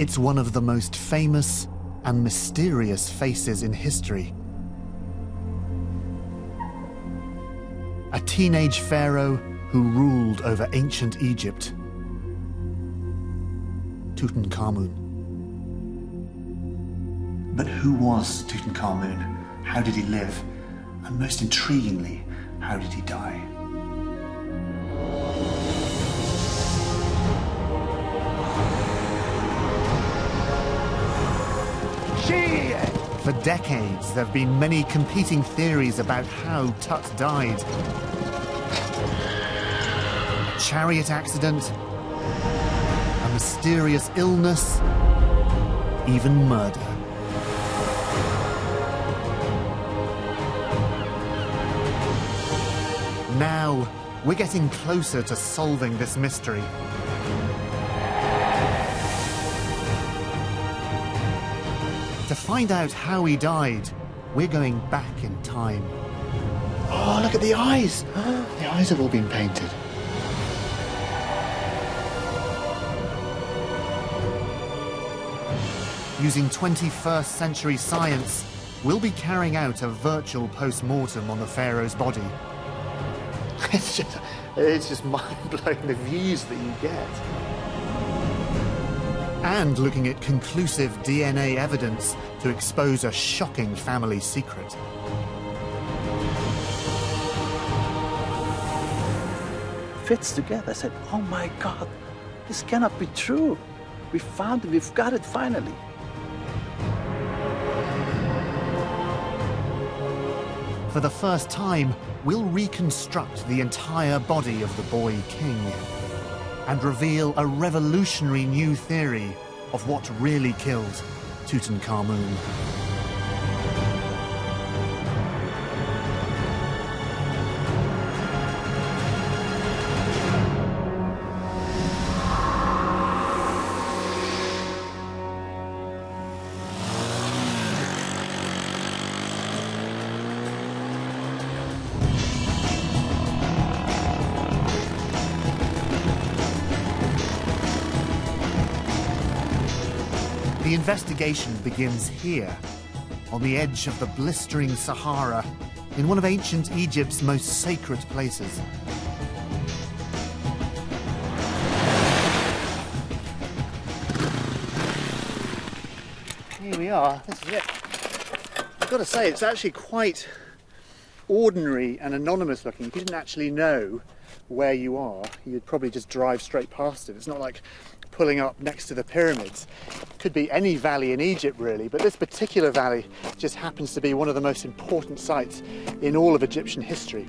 It's one of the most famous and mysterious faces in history. A teenage pharaoh who ruled over ancient Egypt. Tutankhamun. But who was Tutankhamun? How did he live? And most intriguingly, how did he die? For decades, there have been many competing theories about how Tut died. A chariot accident, a mysterious illness, even murder. Now, we're getting closer to solving this mystery. To find out how he died, we're going back in time. Oh, look at the eyes! The eyes have all been painted. Using 21st century science, we'll be carrying out a virtual post-mortem on the pharaoh's body. It's just mind-blowing, the views that you get. And looking at conclusive DNA evidence to expose a shocking family secret. Fits together. I said, oh my God, this cannot be true. We found it, we've got it finally. For the first time, we'll reconstruct the entire body of the boy king and reveal a revolutionary new theory of what really killed Tutankhamun. The investigation begins here, on the edge of the blistering Sahara, in one of ancient Egypt's most sacred places. Here we are, this is it. I've got to say, it's actually quite ordinary and anonymous looking. If you didn't actually know where you are, you'd probably just drive straight past it. It's not like pulling up next to the pyramids. Could be any valley in Egypt really, but this particular valley just happens to be one of the most important sites in all of Egyptian history.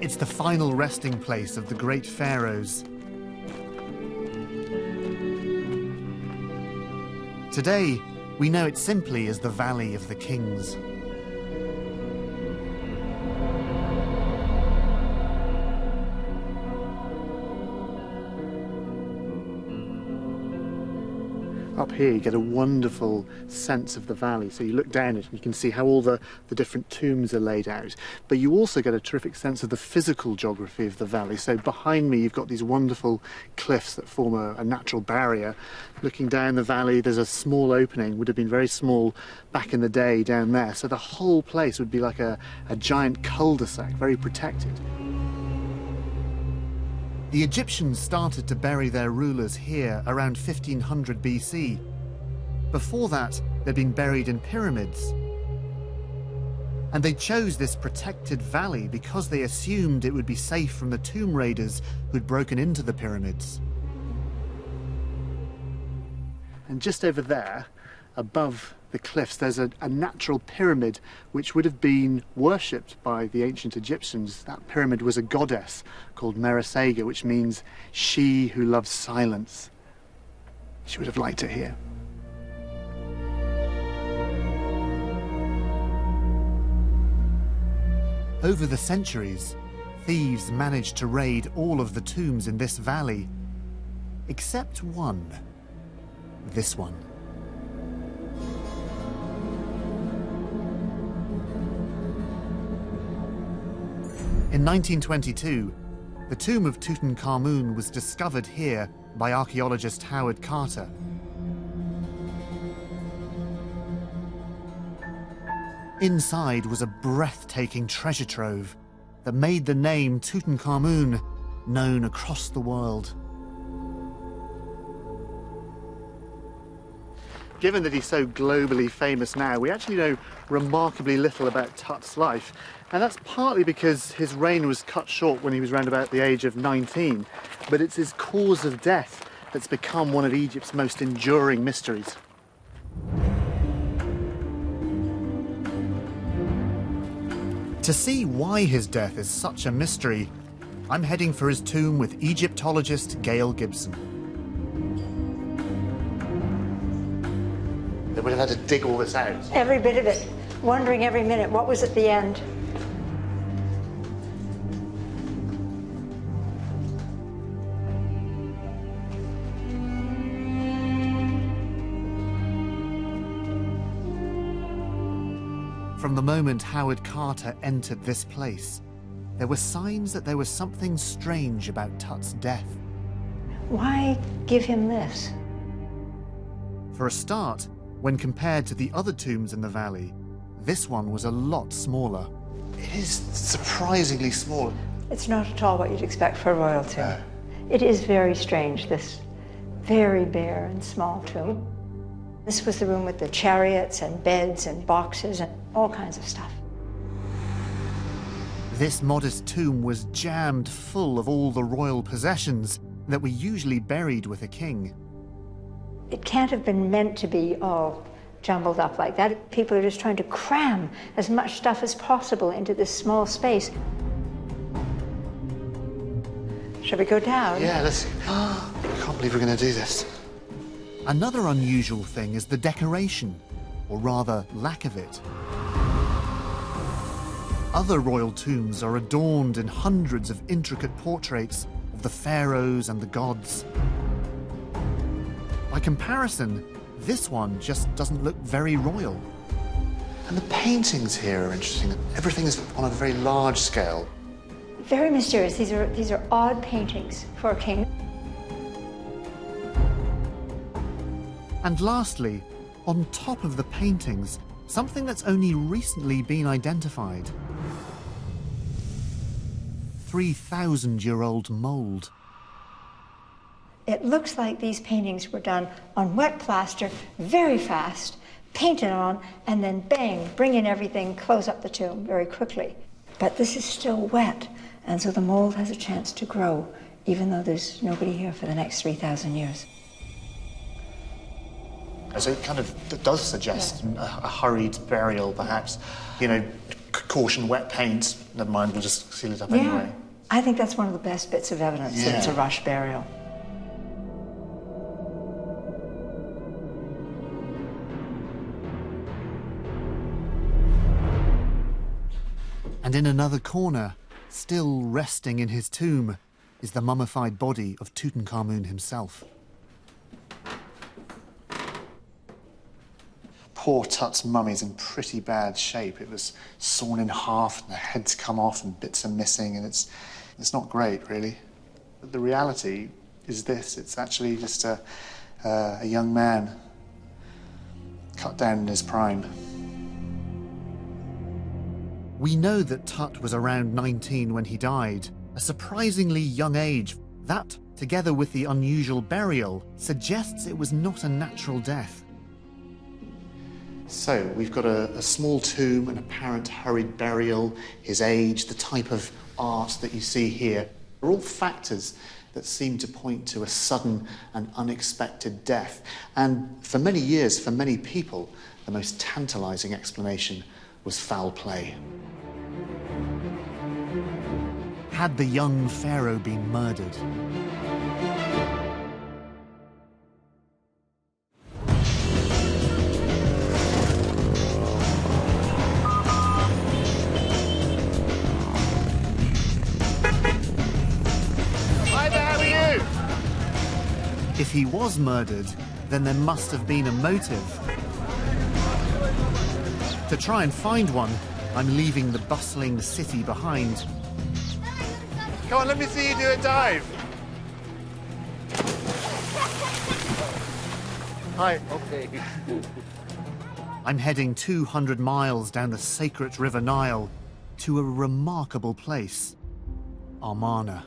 It's the final resting place of the great pharaohs. Today, we know it simply as the Valley of the Kings. Up here you get a wonderful sense of the valley, so you look down it and you can see how all the different tombs are laid out, but you also get a terrific sense of the physical geography of the valley. So behind me you've got these wonderful cliffs that form a natural barrier. Looking down the valley there's a small opening, would have been very small back in the day down there, so the whole place would be like a giant cul-de-sac, very protected. The Egyptians started to bury their rulers here around 1500 BC. Before that, they'd been buried in pyramids. And they chose this protected valley because they assumed it would be safe from the tomb raiders who'd broken into the pyramids. And just over there, above the cliffs, there's a natural pyramid which would have been worshipped by the ancient Egyptians. That pyramid was a goddess called Meresega, which means she who loves silence. She would have liked it here. Over the centuries, thieves managed to raid all of the tombs in this valley, except one. This one. In 1922, the tomb of Tutankhamun was discovered here by archaeologist Howard Carter. Inside was a breathtaking treasure trove that made the name Tutankhamun known across the world. Given that he's so globally famous now, we actually know remarkably little about Tut's life. And that's partly because his reign was cut short when he was around about the age of 19. But it's his cause of death that's become one of Egypt's most enduring mysteries. To see why his death is such a mystery, I'm heading for his tomb with Egyptologist Gail Gibson. They would have had to dig all this out. Every bit of it, wondering every minute what was at the end. From the moment Howard Carter entered this place, there were signs that there was something strange about Tut's death. Why give him this? For a start, when compared to the other tombs in the valley, this one was a lot smaller. It is surprisingly small. It's not at all what you'd expect for a royal tomb. It is very strange, this very bare and small tomb. This was the room with the chariots and beds and boxes and all kinds of stuff. This modest tomb was jammed full of all the royal possessions that were usually buried with a king. It can't have been meant to be all jumbled up like that. People are just trying to cram as much stuff as possible into this small space. Shall we go down? Yeah, let's... I can't believe we're going to do this. Another unusual thing is the decoration, or rather, lack of it. Other royal tombs are adorned in hundreds of intricate portraits of the pharaohs and the gods. By comparison, this one just doesn't look very royal. And the paintings here are interesting. Everything is on a very large scale. Very mysterious. These are odd paintings for a king. And lastly, on top of the paintings, something that's only recently been identified. 3,000-year-old mold. It looks like these paintings were done on wet plaster, very fast, painted on, and then bang, bring in everything, close up the tomb very quickly. But this is still wet, and so the mold has a chance to grow, even though there's nobody here for the next 3,000 years. So it kind of does suggest a hurried burial, perhaps. You know, caution, wet paint, never mind, we'll just seal it up anyway. I think that's one of the best bits of evidence that it's a rush burial. And in another corner, still resting in his tomb, is the mummified body of Tutankhamun himself. Poor Tut's mummy's in pretty bad shape. It was sawn in half, and the head's come off, and bits are missing, and it's not great, really. But the reality is this: it's actually just a young man cut down in his prime. We know that Tut was around 19 when he died, a surprisingly young age. That, together with the unusual burial, suggests it was not a natural death. So, we've got a small tomb, an apparent hurried burial, his age, the type of art that you see here, are all factors that seem to point to a sudden and unexpected death. And for many years, for many people, the most tantalizing explanation was foul play. Had the young pharaoh been murdered? If he was murdered, then there must have been a motive. To try and find one, I'm leaving the bustling city behind. Come on, let me see you do a dive. Hi. Okay. I'm heading 200 miles down the sacred River Nile to a remarkable place, Amarna.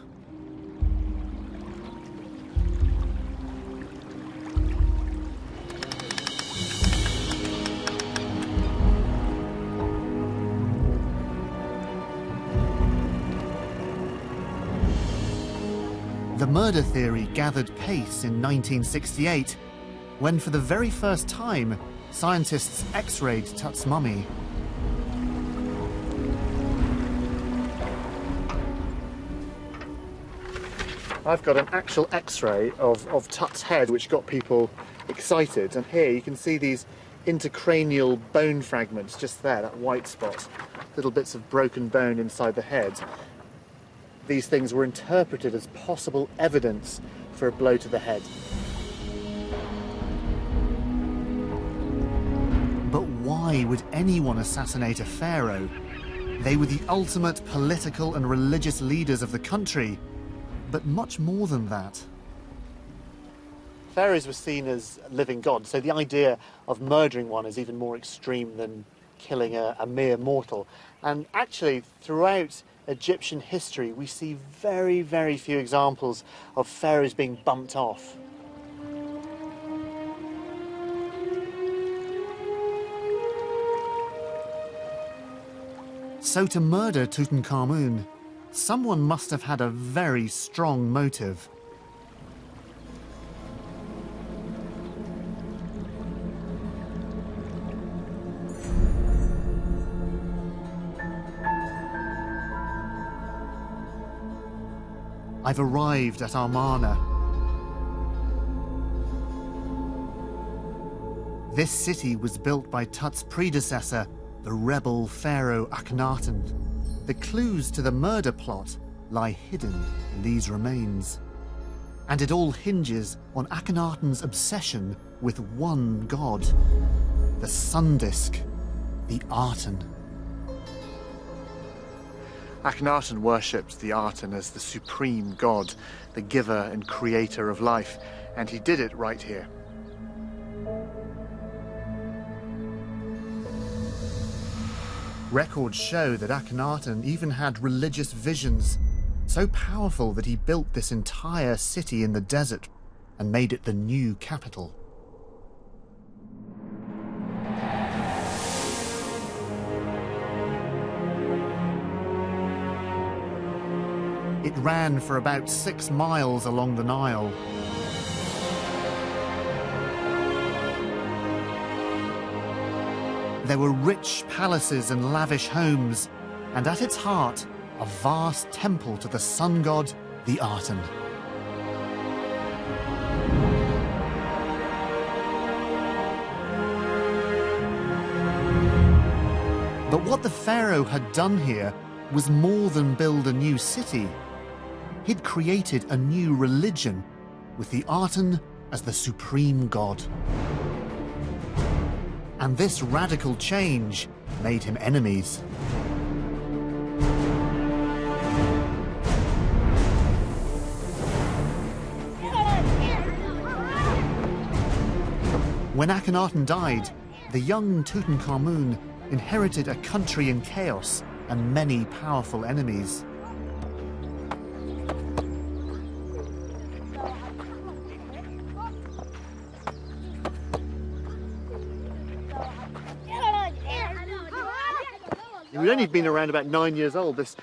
The murder theory gathered pace in 1968, when for the very first time, scientists X-rayed Tut's mummy. I've got an actual X-ray of Tut's head, which got people excited. And here you can see these intercranial bone fragments just there, that white spot, little bits of broken bone inside the head. These things were interpreted as possible evidence for a blow to the head. But why would anyone assassinate a pharaoh? They were the ultimate political and religious leaders of the country, but much more than that. Pharaohs were seen as living gods, so the idea of murdering one is even more extreme than killing a mere mortal. And actually, throughout Egyptian history, we see very, very few examples of pharaohs being bumped off. So to murder Tutankhamun, someone must have had a very strong motive. I've arrived at Amarna. This city was built by Tut's predecessor, the rebel pharaoh Akhenaten. The clues to the murder plot lie hidden in these remains. And it all hinges on Akhenaten's obsession with one god, the sun disk, the Aten. Akhenaten worshipped the Aten as the supreme god, the giver and creator of life, and he did it right here. Records show that Akhenaten even had religious visions, so powerful that he built this entire city in the desert and made it the new capital. It ran for about 6 miles along the Nile. There were rich palaces and lavish homes, and at its heart, a vast temple to the sun god, the Aten. But what the pharaoh had done here was more than build a new city. He'd created a new religion, with the Aten as the supreme god. And this radical change made him enemies. When Akhenaten died, the young Tutankhamun inherited a country in chaos and many powerful enemies. We'd only been around about 9 years old, this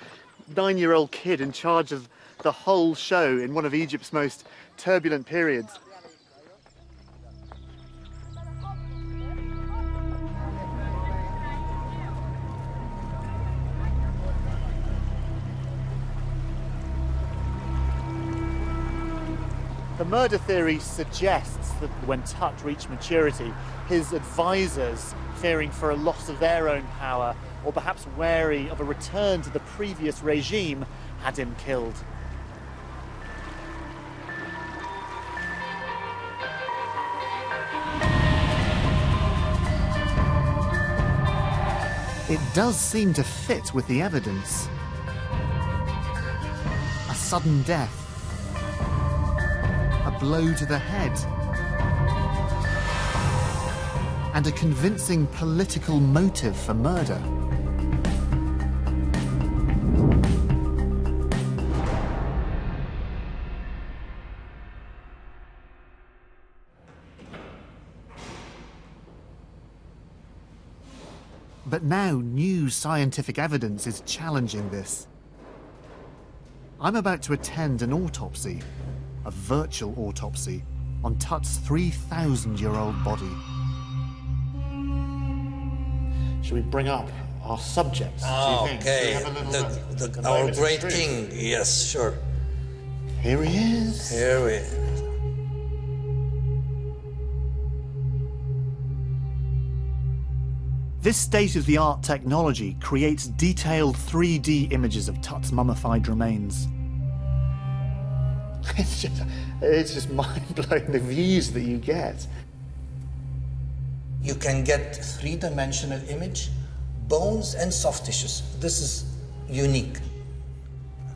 9-year-old kid in charge of the whole show in one of Egypt's most turbulent periods. The murder theory suggests that when Tut reached maturity, his advisors, fearing for a loss of their own power, or perhaps wary of a return to the previous regime, had him killed. It does seem to fit with the evidence. sudden death, a blow to the head, and a convincing political motive for murder. But now new scientific evidence is challenging this. I'm about to attend an autopsy, a virtual autopsy, on Tut's 3,000-year-old body. Shall we bring up our subjects? Oh, do you think? okay. Our great king. Yes, sure. Here he is. Here we are. This state-of-the-art technology creates detailed 3D images of Tut's mummified remains. It's just mind-blowing, the views that you get. You can get three-dimensional image, bones and soft tissues. This is unique.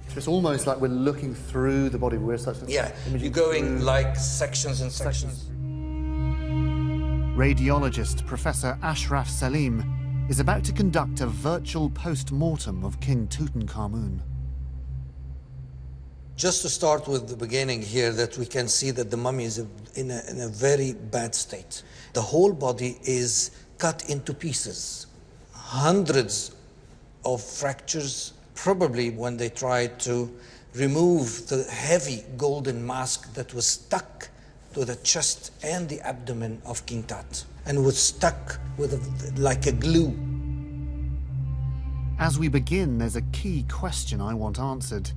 So it's almost like we're looking through the body. We're such Yeah, you're going like sections and sections. Radiologist Professor Ashraf Salim is about to conduct a virtual post-mortem of King Tutankhamun. Just to start with the beginning here, that we can see that the mummy is in a very bad state. The whole body is cut into pieces. Hundreds of fractures, probably when they tried to remove the heavy golden mask that was stuck to the chest and the abdomen of King Tut, and was stuck with like a glue. As we begin, there's a key question I want answered.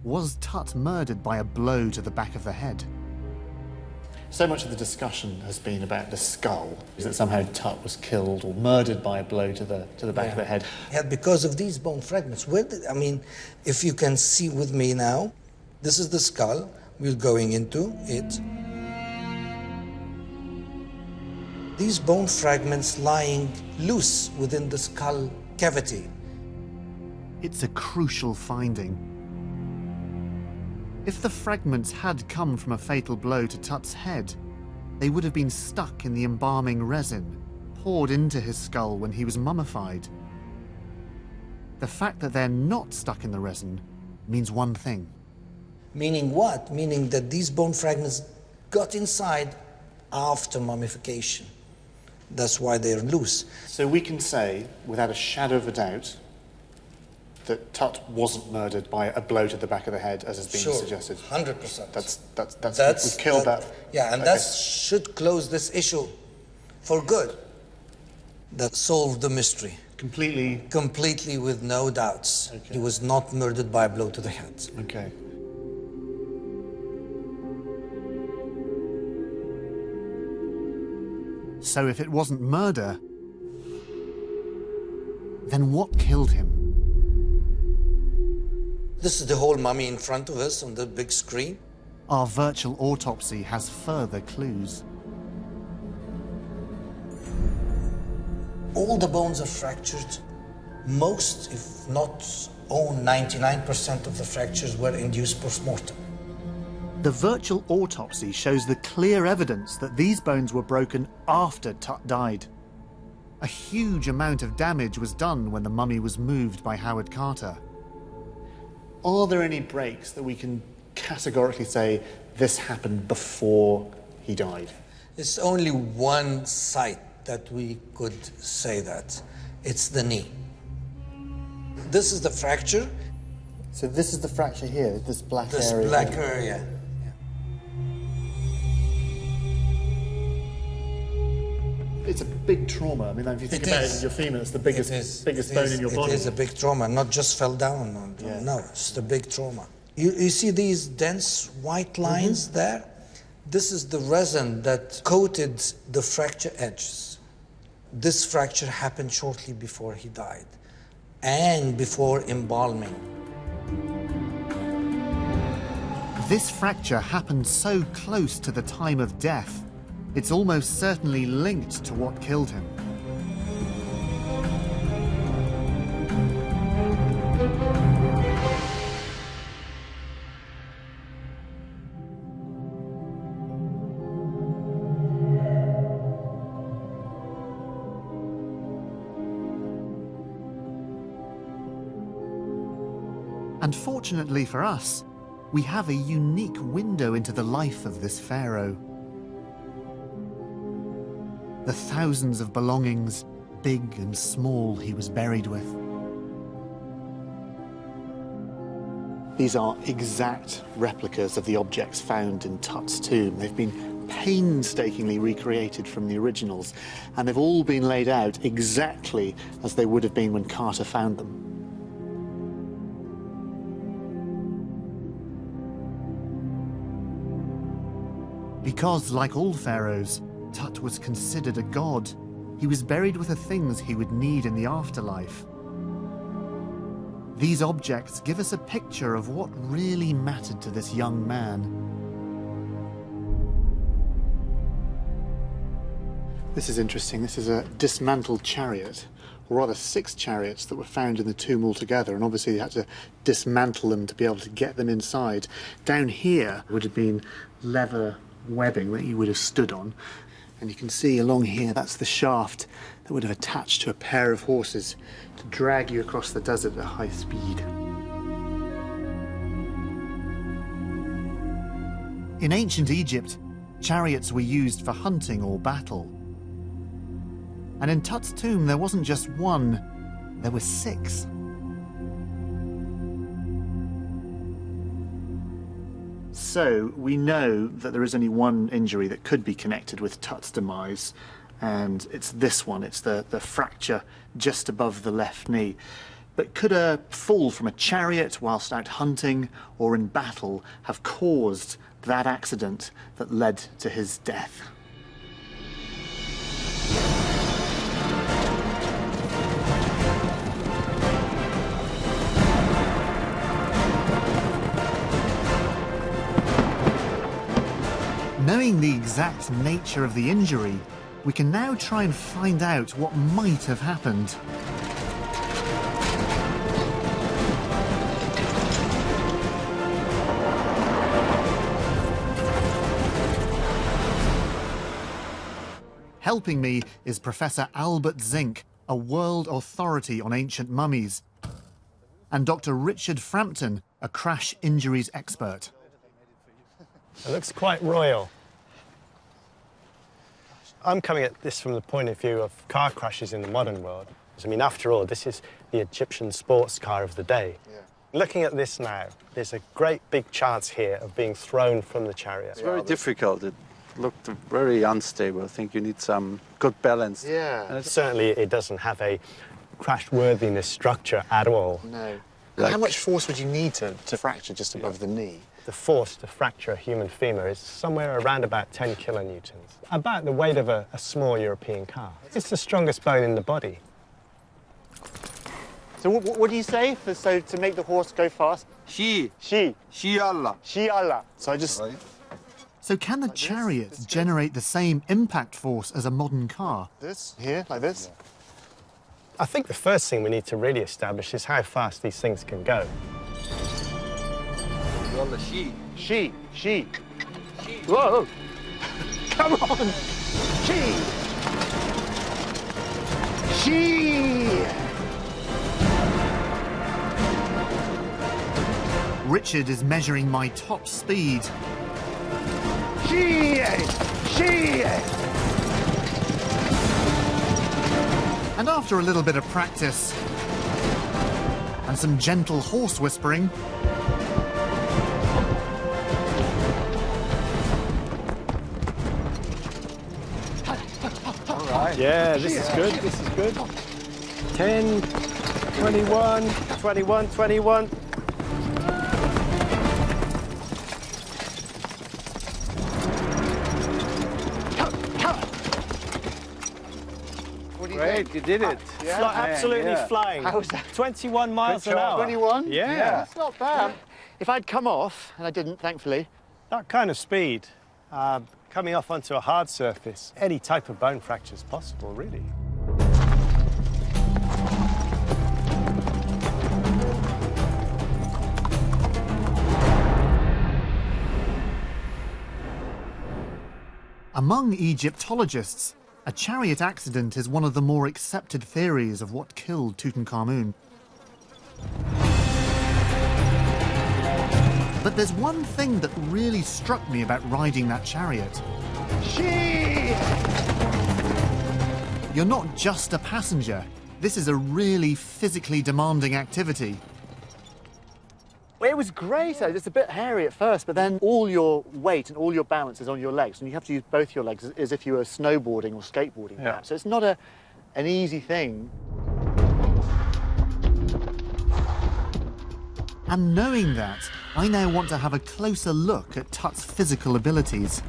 Was Tut murdered by a blow to the back of the head? So much of the discussion has been about the skull, is that somehow Tut was killed or murdered by a blow to the back of the head. Yeah, because of these bone fragments. If you can see with me now, this is the skull. We're going into it. These bone fragments lying loose within the skull cavity. It's a crucial finding. If the fragments had come from a fatal blow to Tut's head, they would have been stuck in the embalming resin, poured into his skull when he was mummified. The fact that they're not stuck in the resin means one thing. Meaning what? Meaning that these bone fragments got inside after mummification. That's why they're loose. So we can say, without a shadow of a doubt, that Tut wasn't murdered by a blow to the back of the head, as has been suggested. 100%. That's we've killed that. Yeah, and that should close this issue for good. That solved the mystery. Completely with no doubts. Okay. He was not murdered by a blow to the head. Okay. So if it wasn't murder, then what killed him? This is the whole mummy in front of us on the big screen. Our virtual autopsy has further clues. All the bones are fractured. Most, if not all, 99% of the fractures were induced post-mortem. The virtual autopsy shows the clear evidence that these bones were broken after Tut died. A huge amount of damage was done when the mummy was moved by Howard Carter. Are there any breaks that we can categorically say this happened before he died? It's only one site that we could say that. It's the knee. This is the fracture. So this is the fracture here, this black area. This black area. It's a big trauma. I mean, if you think about it in your femur, it's the biggest bone in your body. It is a big trauma, not just fell down. No, it's the big trauma. You see these dense white lines there? This is the resin that coated the fracture edges. This fracture happened shortly before he died and before embalming. This fracture happened so close to the time of death, it's almost certainly linked to what killed him. And fortunately for us, we have a unique window into the life of this pharaoh. The thousands of belongings, big and small, he was buried with. These are exact replicas of the objects found in Tut's tomb. They've been painstakingly recreated from the originals, and they've all been laid out exactly as they would have been when Carter found them. Because, like all pharaohs, Tut was considered a god. He was buried with the things he would need in the afterlife. These objects give us a picture of what really mattered to this young man. This is interesting. This is a dismantled chariot, or rather 6 chariots that were found in the tomb altogether, and obviously you had to dismantle them to be able to get them inside. Down here would have been leather webbing that you would have stood on. And you can see along here, that's the shaft that would have attached to a pair of horses to drag you across the desert at high speed. In ancient Egypt, chariots were used for hunting or battle. And in Tut's tomb, there wasn't just one, there were 6. So we know that there is only one injury that could be connected with Tut's demise, and it's this one. It's the fracture just above the left knee. But could a fall from a chariot whilst out hunting or in battle have caused that accident that led to his death? Knowing the exact nature of the injury, we can now try and find out what might have happened. Helping me is Professor Albert Zink, a world authority on ancient mummies, and Dr. Richard Frampton, a crash injuries expert. It looks quite royal. I'm coming at this from the point of view of car crashes in the modern world. I mean, after all, this is the Egyptian sports car of the day. Yeah. Looking at this now, there's a great big chance here of being thrown from the chariot. It's very difficult. It looked very unstable. I think you need some good balance. Yeah. Certainly, it doesn't have a crash-worthiness structure at all. No. How much force would you need to fracture just above the knee? The force to fracture a human femur is somewhere around about 10 kilonewtons, about the weight of a small European car. It's the strongest bone in the body. So what do you say to make the horse go fast? She Allah. So I just... Right. So can the chariot generate the same impact force as a modern car? This? Here? Like this? Yeah. I think the first thing we need to really establish is how fast these things can go. She. Whoa! Come on! She! Richard is measuring my top speed. She! And after a little bit of practice and some gentle horse whispering, yeah, this is good, this is good. 10, 21, 21, 21. Great, you did it. Yeah. Absolutely flying. How was that? 21 miles an hour. 21? Yeah. That's not bad. If I'd come off, and I didn't, thankfully. That kind of speed, coming off onto a hard surface, any type of bone fracture is possible, really. Among Egyptologists, a chariot accident is one of the more accepted theories of what killed Tutankhamun. But there's one thing that really struck me about riding that chariot. You're not just a passenger. This is a really physically demanding activity. It was great. It's a bit hairy at first, but then all your weight and all your balance is on your legs, and you have to use both your legs as if you were snowboarding or skateboarding. Yeah. So it's not an easy thing. And knowing that, I now want to have a closer look at Tut's physical abilities.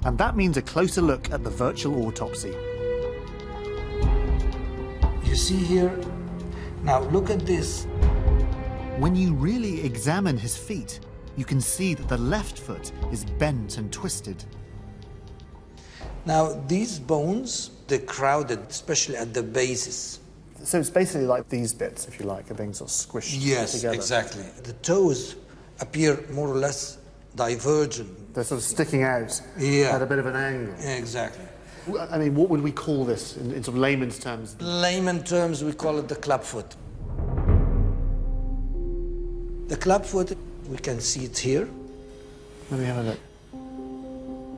And that means a closer look at the virtual autopsy. You see here, now look at this. When you really examine his feet, you can see that the left foot is bent and twisted. Now, these bones, they're crowded, especially at the bases. So it's basically like these bits, if you like, are being sort of squished Yes, together. exactly. The toes appear more or less divergent. They're sort of sticking out Yeah. at a bit of an angle. Exactly. I mean, what would we call this in sort of layman's terms? Layman terms, we call it the clubfoot. The clubfoot, we can see it here. Let me have a look.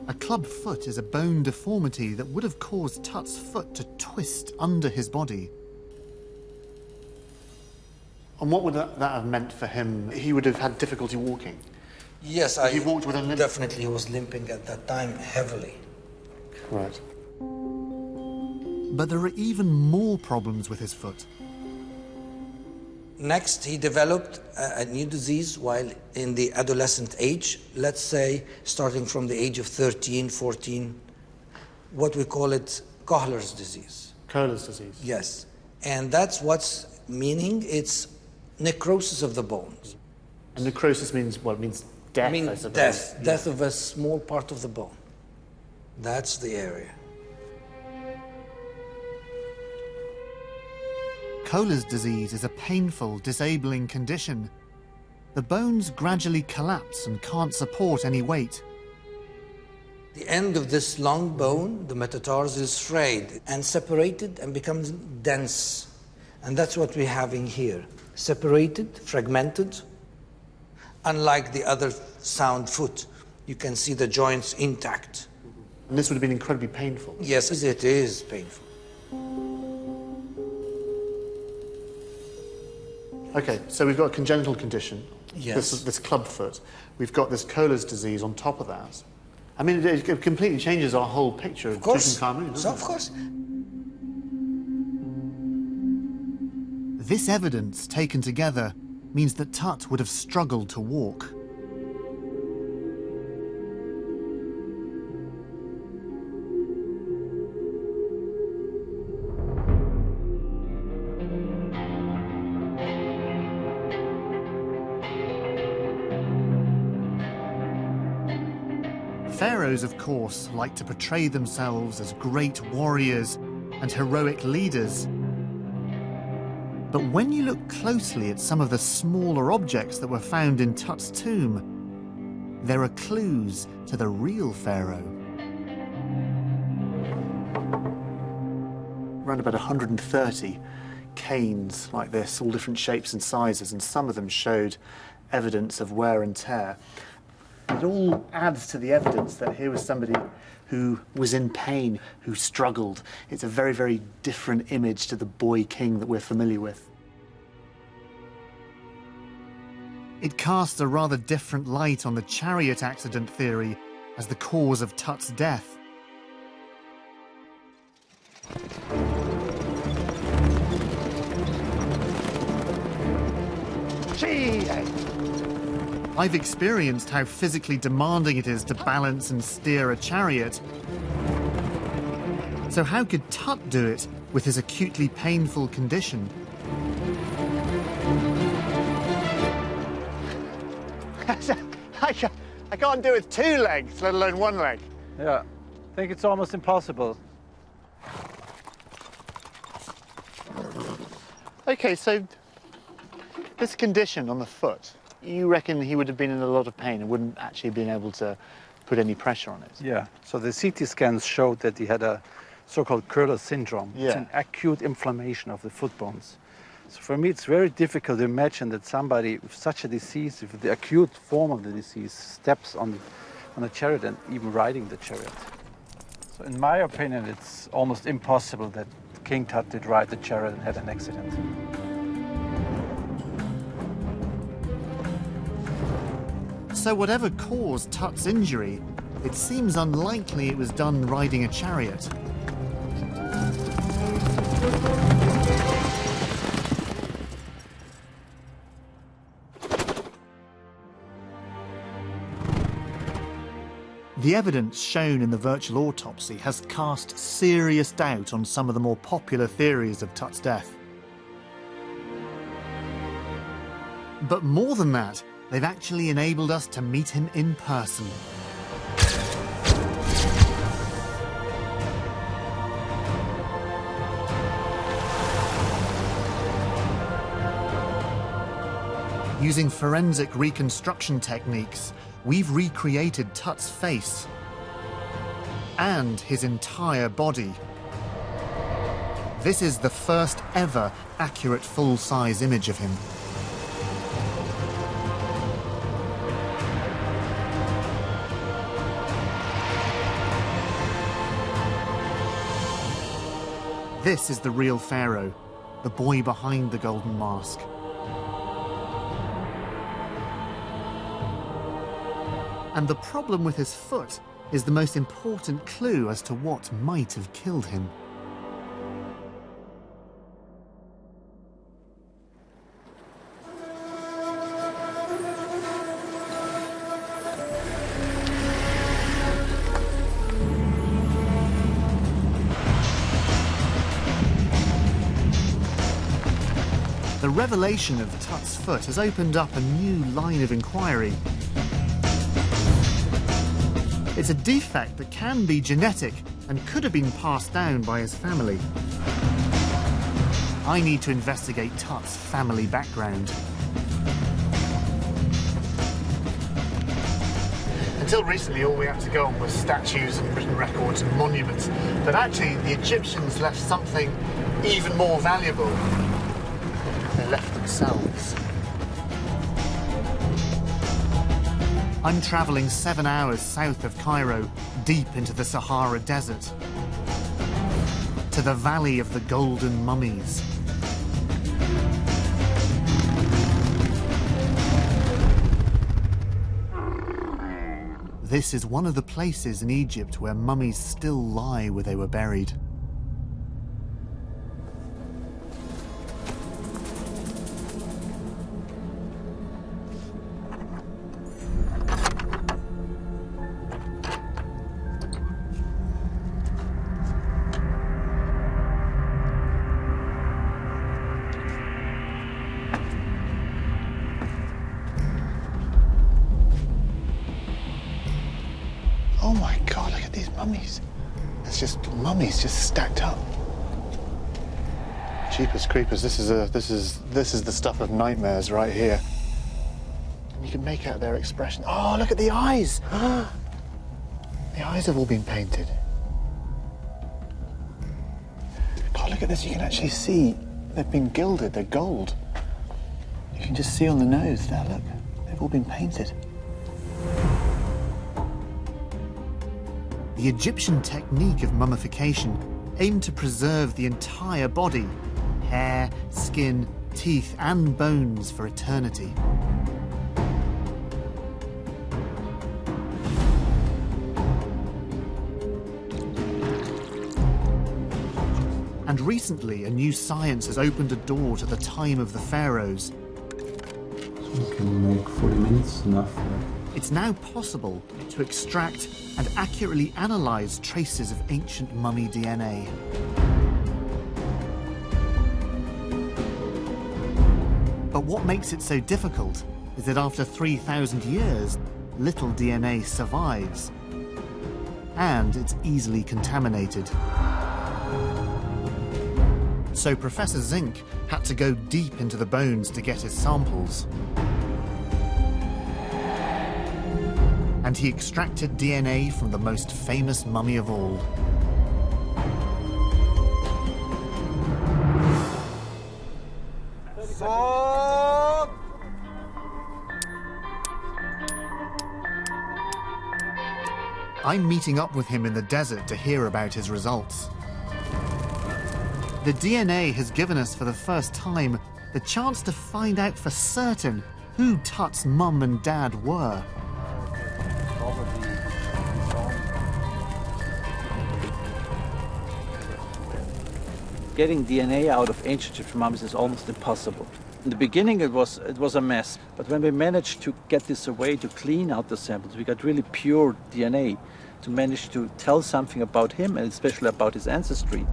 A club foot is a bone deformity that would have caused Tut's foot to twist under his body. And what would that have meant for him? He would have had difficulty walking. Yes, He walked with a limp. definitely he was limping at that time heavily. Right. But there are even more problems with his foot. Next, he developed a new disease while in the adolescent age, let's say starting from the age of 13, 14, what we call it Kohler's disease. Kohler's disease. Yes, and that's what's meaning, it's necrosis of the bones. And necrosis means, well, it means death, I mean, suppose. death, death of a small part of the bone. That's the area. Kohler's disease is a painful, disabling condition. The bones gradually collapse and can't support any weight. The end of this long bone, the metatarsus, is frayed and separated and becomes dense. And that's what we're having here. Separated, fragmented. Unlike the other sound foot, you can see the joints intact. And this would have been incredibly painful. Yes, it is painful. Okay, so we've got a congenital condition. Yes. This club foot. We've got this Kohler's disease on top of that. I mean, it completely changes our whole picture of Tutankhamun, doesn't it? Of course. This evidence, taken together, means that Tut would have struggled to walk. Pharaohs, of course, like to portray themselves as great warriors and heroic leaders. But when you look closely at some of the smaller objects that were found in Tut's tomb, there are clues to the real pharaoh. Around about 130 canes like this, all different shapes and sizes, and some of them showed evidence of wear and tear. It all adds to the evidence that here was somebody who was in pain, who struggled. It's a very, very different image to the boy king that we're familiar with. It casts a rather different light on the chariot accident theory as the cause of Tut's death. I've experienced how physically demanding it is to balance and steer a chariot. So how could Tut do it with his acutely painful condition? I can't do it with two legs, let alone one leg. Yeah, I think it's almost impossible. Okay, so this condition on the foot, you reckon he would have been in a lot of pain and wouldn't actually have been able to put any pressure on it? Yeah, so the CT scans showed that he had a so-called curler syndrome. Yeah. It's an acute inflammation of the foot bones. So for me, it's very difficult to imagine that somebody with such a disease, with the acute form of the disease, steps on a chariot and even riding the chariot. So in my opinion, it's almost impossible that King Tut did ride the chariot and had an accident. So whatever caused Tut's injury, it seems unlikely it was done riding a chariot. The evidence shown in the virtual autopsy has cast serious doubt on some of the more popular theories of Tut's death. But more than that, they've actually enabled us to meet him in person. Using forensic reconstruction techniques, we've recreated Tut's face and his entire body. This is the first ever accurate full-size image of him. This is the real pharaoh, the boy behind the golden mask. And the problem with his foot is the most important clue as to what might have killed him. The revelation of Tut's foot has opened up a new line of inquiry. It's a defect that can be genetic and could have been passed down by his family. I need to investigate Tut's family background. Until recently, all we had to go on was statues and written records and monuments. But actually, the Egyptians left something even more valuable. They left themselves. I'm travelling 7 hours south of Cairo, deep into the Sahara Desert, to the Valley of the Golden Mummies. This is one of the places in Egypt where mummies still lie where they were buried. Oh my God, look at these mummies. It's just mummies just stacked up. Jeepers creepers, this is the stuff of nightmares right here. And you can make out their expression. Oh, look at the eyes. The eyes have all been painted. God, look at this. You can actually see they've been gilded. They're gold. You can just see on the nose there, look. They've all been painted. The Egyptian technique of mummification aimed to preserve the entire body, hair, skin, teeth, and bones for eternity. And recently, a new science has opened a door to the time of the pharaohs. So we can make 40 minutes enough. It's now possible to extract and accurately analyze traces of ancient mummy DNA. But what makes it so difficult is that after 3,000 years, little DNA survives, and it's easily contaminated. So Professor Zink had to go deep into the bones to get his samples. And he extracted DNA from the most famous mummy of all. I'm meeting up with him in the desert to hear about his results. The DNA has given us for the first time the chance to find out for certain who Tut's mum and dad were. Getting DNA out of ancient Egyptian mummies is almost impossible. In the beginning it was a mess, but when we managed to get this away, to clean out the samples, we got really pure DNA to manage to tell something about him and especially about his ancestry.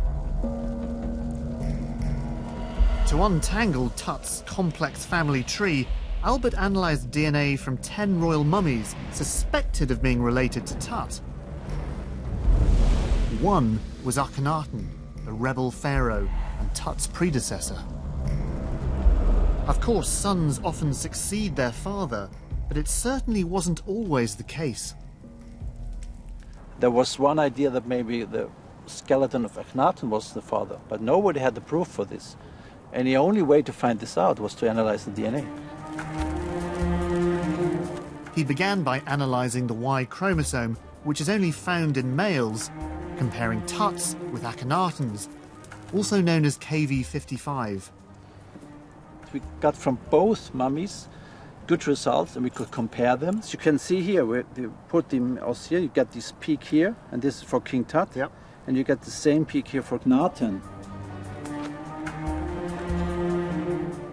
To untangle Tut's complex family tree, Albert analysed DNA from 10 royal mummies suspected of being related to Tut. One was Akhenaten, the rebel pharaoh and Tut's predecessor. Of course, sons often succeed their father, but it certainly wasn't always the case. There was one idea that maybe the skeleton of Akhenaten was the father, but nobody had the proof for this. And the only way to find this out was to analyze the DNA. He began by analysing the Y chromosome, which is only found in males, comparing Tut's with Akhenaten's, also known as KV55. We got from both mummies good results and we could compare them. As you can see here, we put them also here, you get this peak here, and this is for King Tut. Yep. And you get the same peak here for Akhenaten.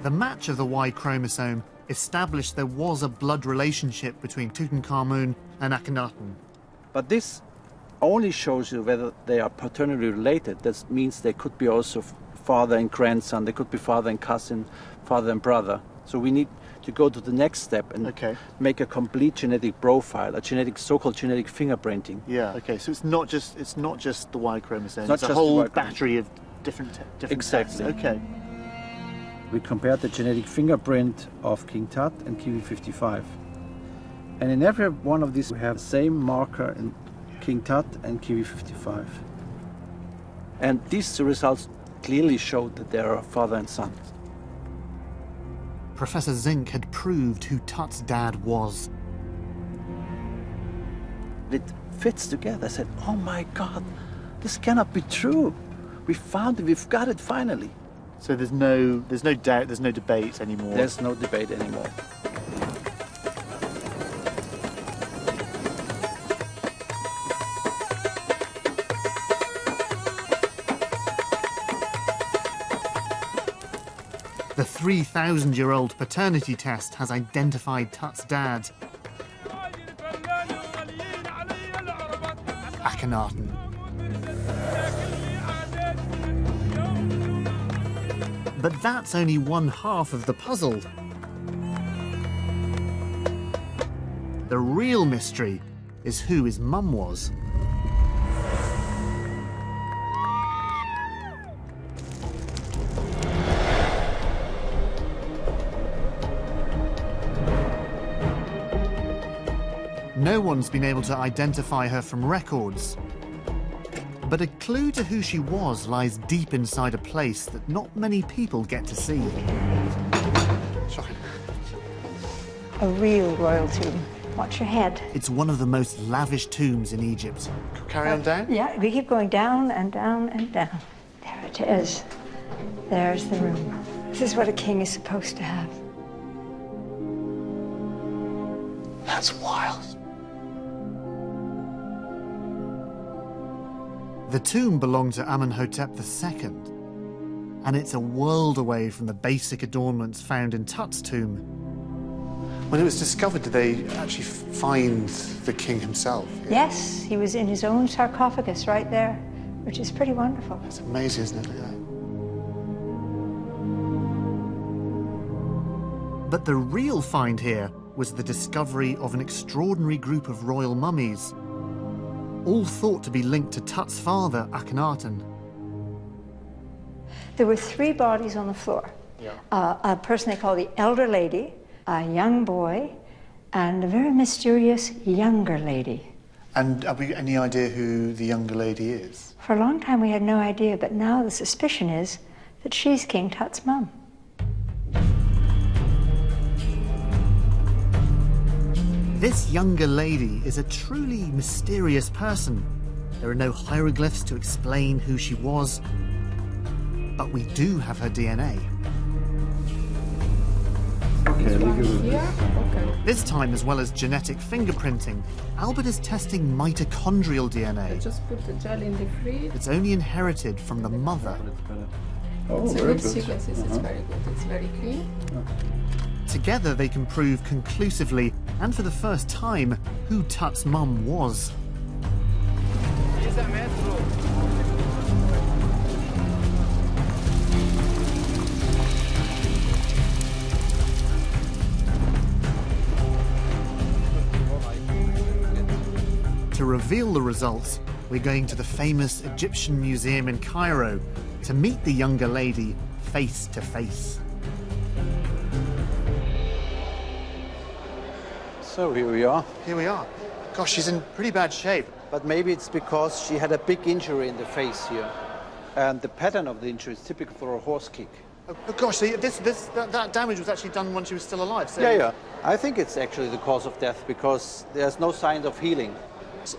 The match of the Y chromosome established there was a blood relationship between Tutankhamun and Akhenaten. But this only shows you whether they are paternally related. That means they could be also father and grandson, they could be father and cousin, father and brother. So we need to go to the next step and make a complete genetic profile, a genetic, so-called genetic fingerprinting. Yeah. Okay. So it's not just the Y chromosome. It's a whole battery of different exactly. tests. Okay. We compared the genetic fingerprint of King Tut and KV55. And in every one of these we have the same marker in King Tut and KV55. And these results clearly showed that they are father and son. Professor Zink had proved who Tut's dad was. It fits together. I said, oh my God, this cannot be true. We found it, we've got it finally. So there's no doubt, there's no debate anymore. There's no debate anymore. The 3,000-year-old paternity test has identified Tut's dad, Akhenaten. But that's only one half of the puzzle. The real mystery is who his mum was. No one's been able to identify her from records. But a clue to who she was lies deep inside a place that not many people get to see. A real royal tomb. Watch your head. It's one of the most lavish tombs in Egypt. Carry on down? Yeah, we keep going down and down and down. There it is. There's the room. This is what a king is supposed to have. That's wild. The tomb belonged to Amenhotep II, and it's a world away from the basic adornments found in Tut's tomb. When it was discovered, did they actually find the king himself? Yes, he was in his own sarcophagus right there, which is pretty wonderful. It's amazing, isn't it? Look at that. But the real find here was the discovery of an extraordinary group of royal mummies, all thought to be linked to Tut's father, Akhenaten. There were 3 bodies on the floor. Yeah. A person they call the elder lady, a young boy, and a very mysterious younger lady. And have we any idea who the younger lady is? For a long time we had no idea, but now the suspicion is that she's King Tut's mum. This younger lady is a truly mysterious person. There are no hieroglyphs to explain who she was, but we do have her DNA. Okay, leave it with Here? Okay. This time, as well as genetic fingerprinting, Albert is testing mitochondrial DNA. Just put the gel in the fridge. It's only inherited from the mother. Oh, It's a very good good. sequence. It's very good. It's very clean. Together, they can prove conclusively, and for the first time, who Tut's mum was. To reveal the results, we're going to the famous Egyptian Museum in Cairo to meet the younger lady face to face. So here we are. Here we are. Gosh, she's in pretty bad shape. But maybe it's because she had a big injury in the face here. And the pattern of the injury is typical for a horse kick. Oh gosh, so that damage was actually done when she was still alive. So, Yeah. I think it's actually the cause of death because there's no sign of healing.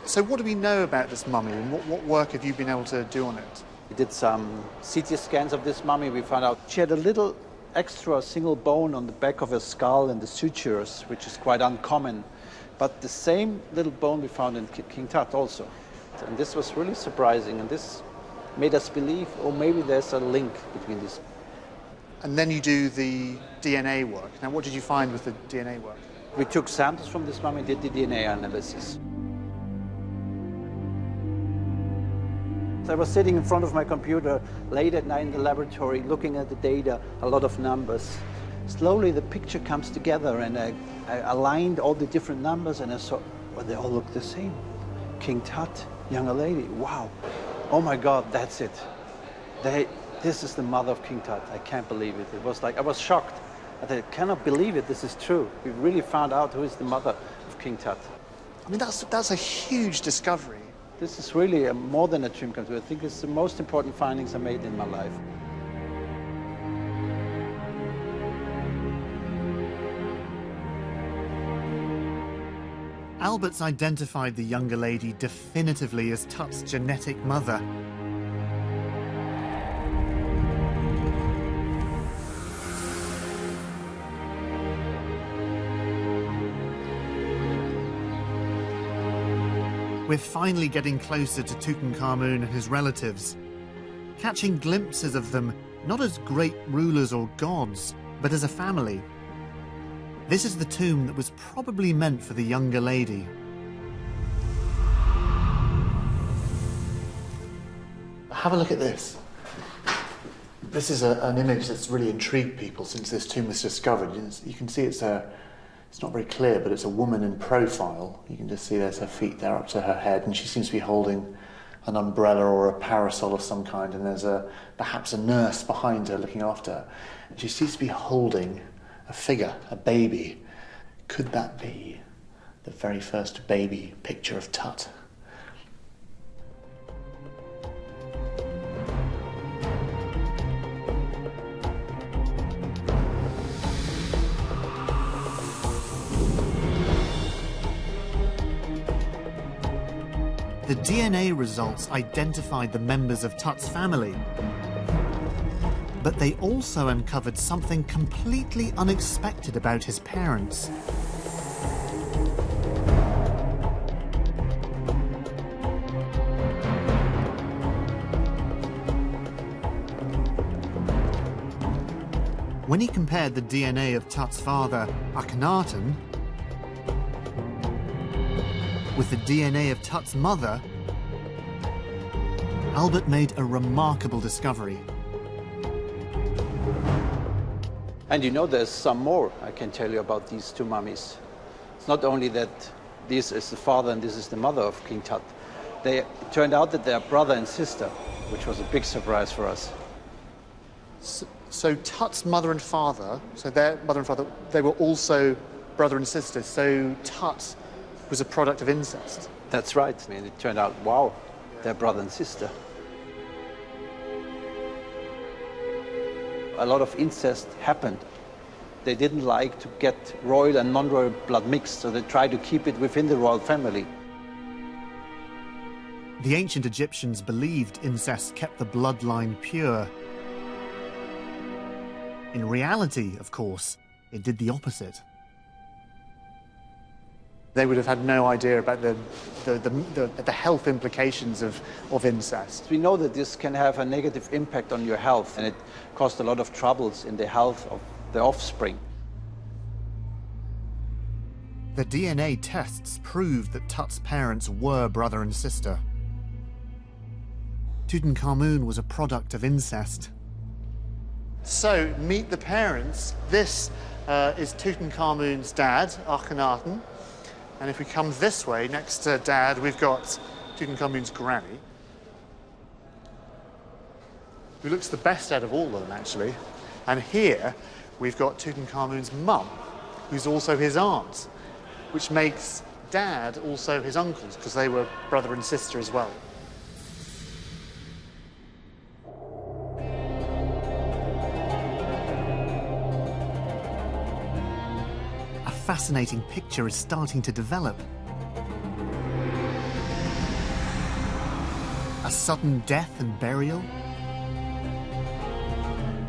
So what do we know about this mummy, and what work have you been able to do on it? We did some CT scans of this mummy. We found out she had a little extra single bone on the back of her skull and the sutures, which is quite uncommon. But the same little bone we found in King Tut also. And this was really surprising, and this made us believe, oh, maybe there's a link between these. And then you do the DNA work. Now, what did you find with the DNA work? We took samples from this mummy and did the DNA analysis. I was sitting in front of my computer late at night in the laboratory looking at the data, a lot of numbers. Slowly the picture comes together, and I aligned all the different numbers, and I saw, well, they all look the same. King Tut, younger lady, wow. Oh my God, that's it. This is the mother of King Tut. I can't believe it. It was like, I was shocked. I cannot believe it, this is true. We really found out who is the mother of King Tut. I mean, that's a huge discovery. This is really more than a dream come true. I think it's the most important findings I made in my life. Albert's identified the younger lady definitively as Tut's genetic mother. We're finally getting closer to Tutankhamun and his relatives, catching glimpses of them not as great rulers or gods, but as a family. This is the tomb that was probably meant for the younger lady. Have a look at this. This is an image that's really intrigued people since this tomb was discovered. You can see it's not very clear, but it's a woman in profile. You can just see there's her feet there up to her head, and she seems to be holding an umbrella or a parasol of some kind, and there's perhaps a nurse behind her looking after her. And she seems to be holding a figure, a baby. Could that be the very first baby picture of Tut? The DNA results identified the members of Tut's family, but they also uncovered something completely unexpected about his parents. When he compared the DNA of Tut's father, Akhenaten, with the DNA of Tut's mother, Albert made a remarkable discovery. And you know, there's some more I can tell you about these two mummies. It's not only that this is the father and this is the mother of King Tut. It turned out that they are brother and sister, which was a big surprise for us. So Tut's mother and father, so their mother and father, they were also brother and sister. So Tut was a product of incest. That's right. I mean, it turned out, wow, they're brother and sister. A lot of incest happened They didn't like to get royal and non-royal blood mixed, so they tried to keep it within the royal family. The ancient Egyptians believed incest kept the bloodline pure. In reality, of course, it did the opposite. They would have had no idea about the health implications of incest. We know that this can have a negative impact on your health, and it caused a lot of troubles in the health of the offspring. The DNA tests proved that Tut's parents were brother and sister. Tutankhamun was a product of incest. So, meet the parents. This is Tutankhamun's dad, Akhenaten. And if we come this way, next to Dad, we've got Tutankhamun's granny, who looks the best out of all of them, actually. And here, we've got Tutankhamun's mum, who's also his aunt, which makes Dad also his uncles, because they were brother and sister as well. A fascinating picture is starting to develop. A sudden death and burial.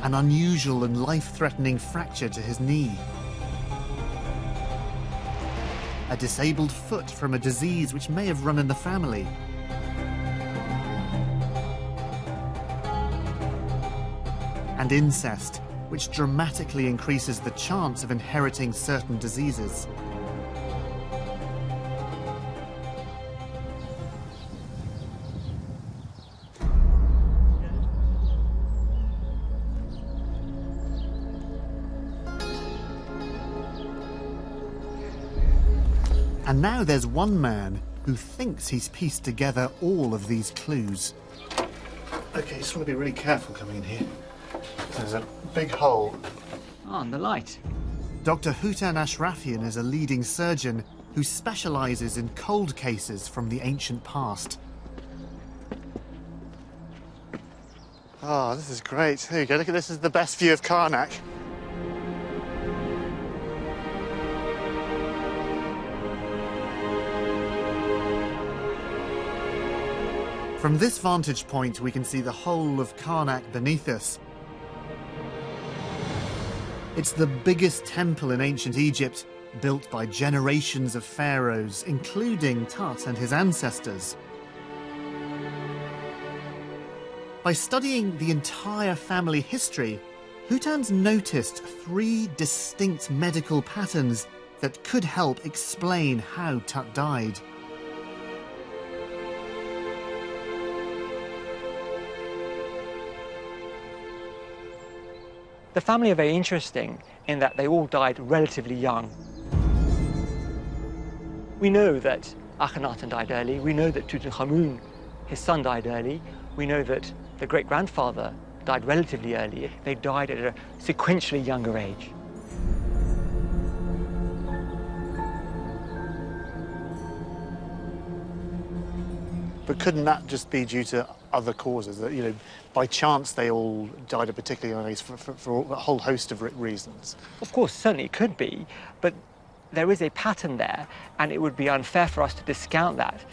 An unusual and life-threatening fracture to his knee. A disabled foot from a disease which may have run in the family. And incest, which dramatically increases the chance of inheriting certain diseases. And now there's one man who thinks he's pieced together all of these clues. Okay, just want to be really careful coming in here. There's a big hole. Oh, and the light. Dr. Hutan Ashrafian is a leading surgeon who specialises in cold cases from the ancient past. Oh, this is great. There you go. Look at this. This is the best view of Karnak. From this vantage point, we can see the whole of Karnak beneath us. It's the biggest temple in ancient Egypt, built by generations of pharaohs, including Tut and his ancestors. By studying the entire family history, Hutan's noticed 3 distinct medical patterns that could help explain how Tut died. The family are very interesting in that they all died relatively young. We know that Akhenaten died early. We know that Tutankhamun, his son, died early. We know that the great-grandfather died relatively early. They died at a sequentially younger age. But couldn't that just be due to other causes? That, you know, by chance they all died at particularly young age for a whole host of reasons? Of course, certainly it could be, but there is a pattern there, and it would be unfair for us to discount that.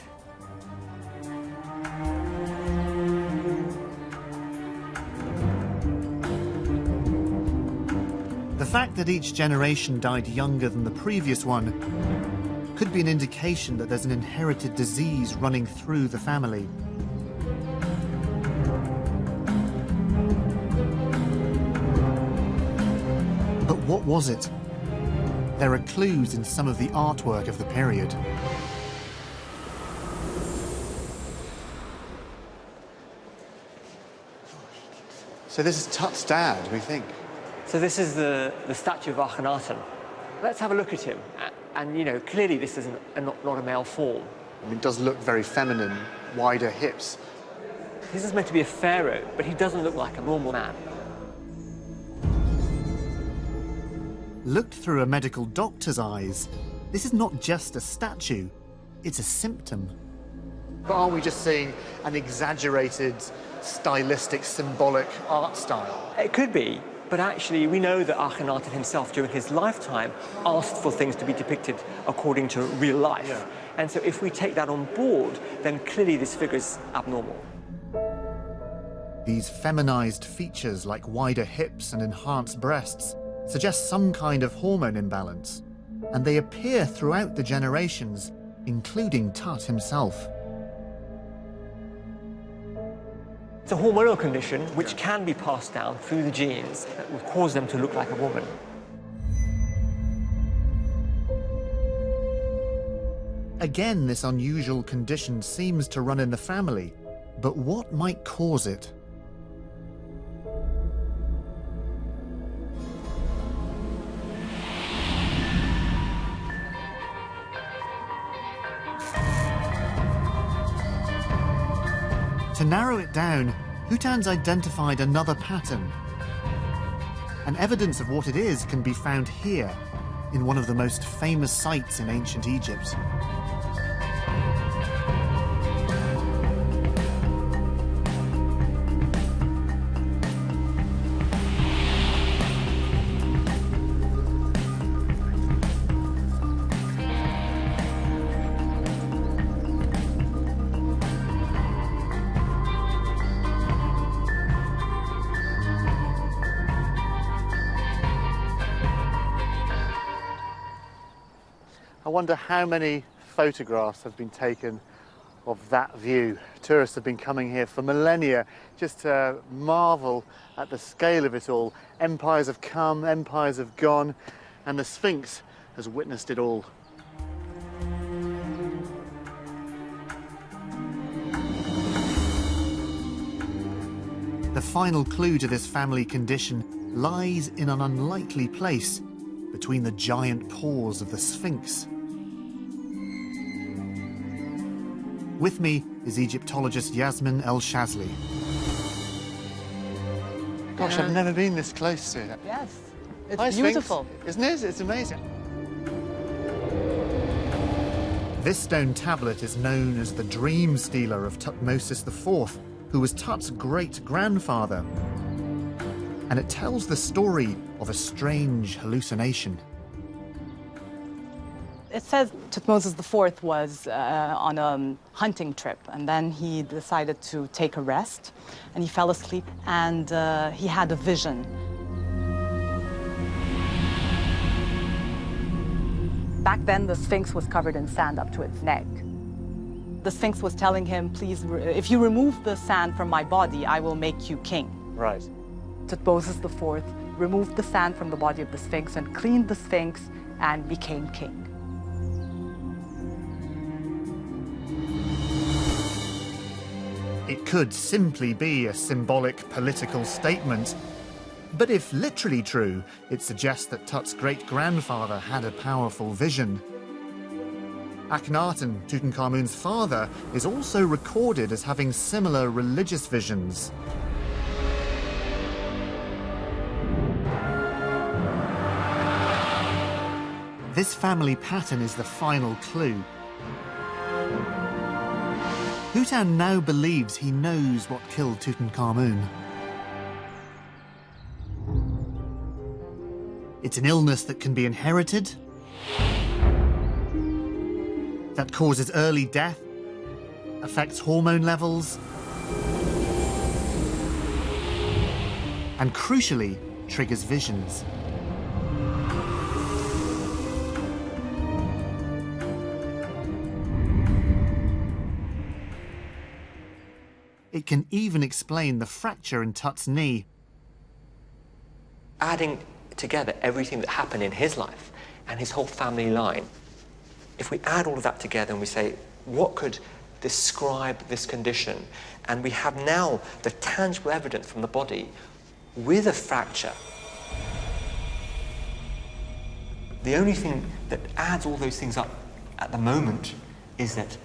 The fact that each generation died younger than the previous one could be an indication that there's an inherited disease running through the family. But what was it? There are clues in some of the artwork of the period. So this is Tut's dad, we think. So this is the statue of Akhenaten. Let's have a look at him. And, you know, clearly this is not a male form. I mean, it does look very feminine, wider hips. This is meant to be a pharaoh, but he doesn't look like a normal man. Looked through a medical doctor's eyes, this is not just a statue, it's a symptom. But are we just seeing an exaggerated, stylistic, symbolic art style? It could be, But actually, we know that Akhenaten himself, during his lifetime, asked for things to be depicted according to real life. Yeah. And so if we take that on board, then clearly this figure is abnormal. These feminized features like wider hips and enhanced breasts suggest some kind of hormone imbalance, and they appear throughout the generations, including Tut himself. It's a hormonal condition which can be passed down through the genes that will cause them to look like a woman. Again, this unusual condition seems to run in the family, but what might cause it? To narrow it down, Hutan's identified another pattern. And evidence of what it is can be found here, in one of the most famous sites in ancient Egypt. I wonder how many photographs have been taken of that view. Tourists have been coming here for millennia just to marvel at the scale of it all. Empires have come, empires have gone, and the Sphinx has witnessed it all. The final clue to this family condition lies in an unlikely place between the giant paws of the Sphinx. With me is Egyptologist Yasmin El-Shazli. Gosh, I've never been this close to it. Yes, it's Hi, beautiful. Sphinx. Isn't it? It's amazing. This stone tablet is known as the Dream Stealer of Tutmosis IV, who was Tut's great-grandfather. And it tells the story of a strange hallucination. It says Tutmosis IV was on a hunting trip, and then he decided to take a rest, and he fell asleep, and he had a vision. Back then, the Sphinx was covered in sand up to its neck. The Sphinx was telling him, please, if you remove the sand from my body, I will make you king. Right. Tutmosis IV removed the sand from the body of the Sphinx and cleaned the Sphinx and became king. It could simply be a symbolic political statement, but if literally true, it suggests that Tut's great-grandfather had a powerful vision. Akhenaten, Tutankhamun's father, is also recorded as having similar religious visions. This family pattern is the final clue. Hutan now believes he knows what killed Tutankhamun. It's an illness that can be inherited, that causes early death, affects hormone levels, and crucially, triggers visions. It can even explain the fracture in Tut's knee. Adding together everything that happened in his life and his whole family line, if we add all of that together and we say, what could describe this condition? And we have now the tangible evidence from the body with a fracture. The only thing that adds all those things up at the moment is that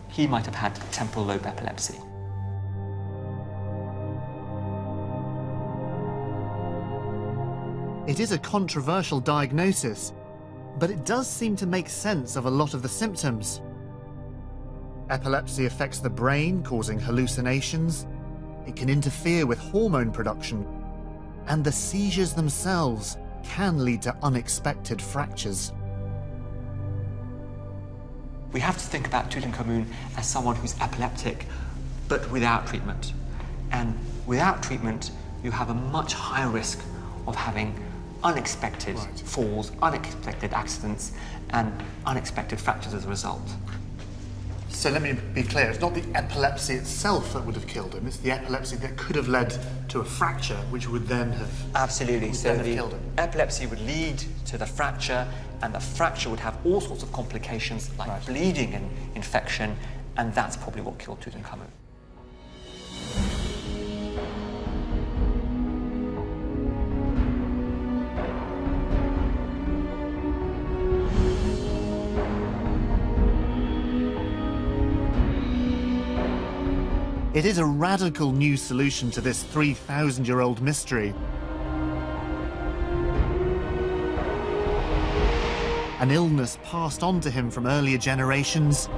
he might have had temporal lobe epilepsy. It is a controversial diagnosis, but it does seem to make sense of a lot of the symptoms. Epilepsy affects the brain, causing hallucinations. It can interfere with hormone production. And the seizures themselves can lead to unexpected fractures. We have to think about Tutankhamun as someone who's epileptic, but without treatment. And without treatment, you have a much higher risk of having unexpected falls, unexpected accidents, and unexpected fractures as a result. So let me be clear, it's not the epilepsy itself that would have killed him, it's the epilepsy that could have led to a fracture, which would then have... Absolutely. So the killed him. epilepsy would lead to the fracture, and the fracture would have all sorts of complications like bleeding and infection, and that's probably what killed Tutankhamun. It is a radical new solution to this 3,000-year-old mystery. An illness passed on to him from earlier generations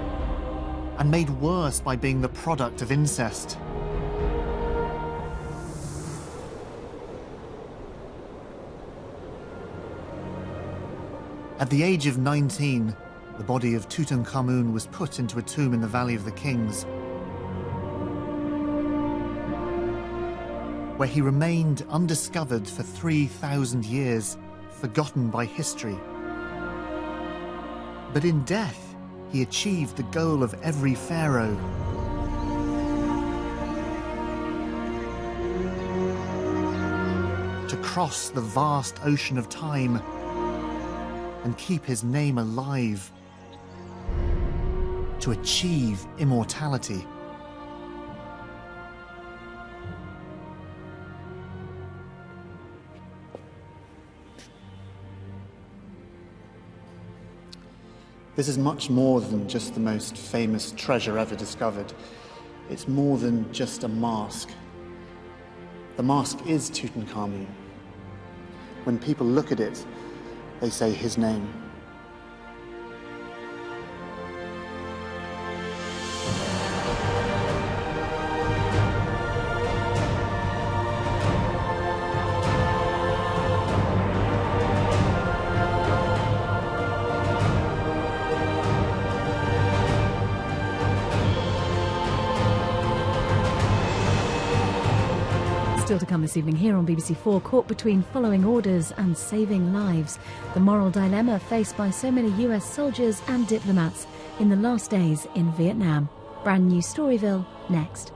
and made worse by being the product of incest. At the age of 19, the body of Tutankhamun was put into a tomb in the Valley of the Kings, where he remained undiscovered for 3,000 years, forgotten by history. But in death, he achieved the goal of every pharaoh. To cross the vast ocean of time and keep his name alive. To achieve immortality. This is much more than just the most famous treasure ever discovered. It's more than just a mask. The mask is Tutankhamun. When people look at it, they say his name. Still to come this evening here on BBC4, caught between following orders and saving lives. The moral dilemma faced by so many US soldiers and diplomats in the last days in Vietnam. Brand new Storyville next.